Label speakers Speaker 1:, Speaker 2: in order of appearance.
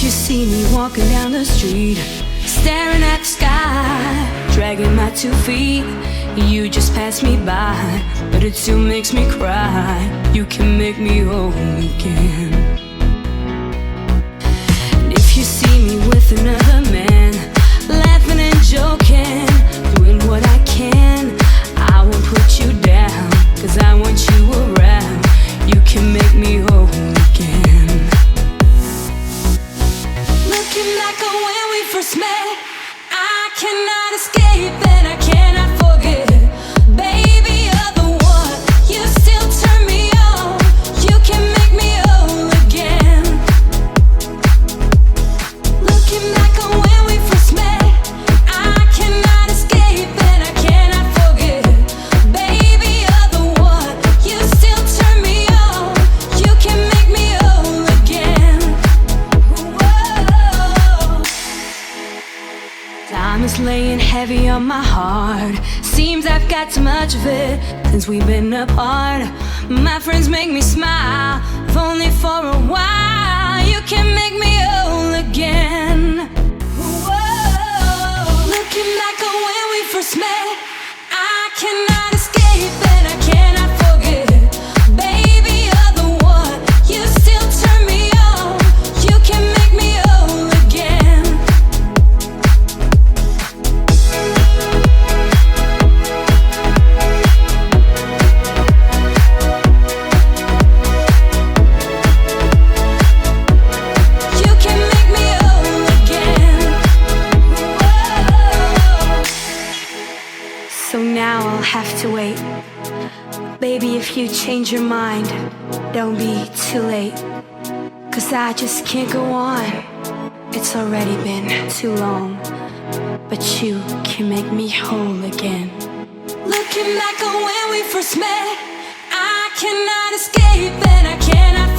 Speaker 1: If you see me walking down the street, staring at the sky, dragging my 2 feet, you just pass me by, but it still makes me cry. You can make me whole again. And if you see me with another man, laughing and joking, doing what I can, I won't put you down, 'cause I want you around. You can make me whole again. Looking like when we first met, I cannot escape and I cannot forget. Baby, you're the one, you still turn me on. You can make me whole again. Looking like when we first met, I cannot escape and I cannot forget. Baby, you're the one, you still turn me on. You can make me whole again. Whoa. Time is laying heavy on my heart. Seems I've got too much of it since we've been apart. My friends make me smile, if only for a while. You can make me whole again. Whoa. Looking like when we first met, I cannot escape and I cannot forget. Baby, you're the one, you still turn me on. You can make me whole again. You can make me whole again. Whoa. So now I'll have to wait. Baby, if you change your mind, don't be too late. 'Cause I just can't go on. It's already been too long. But you can make me whole again. Looking like when we first met, I cannot escape and I cannot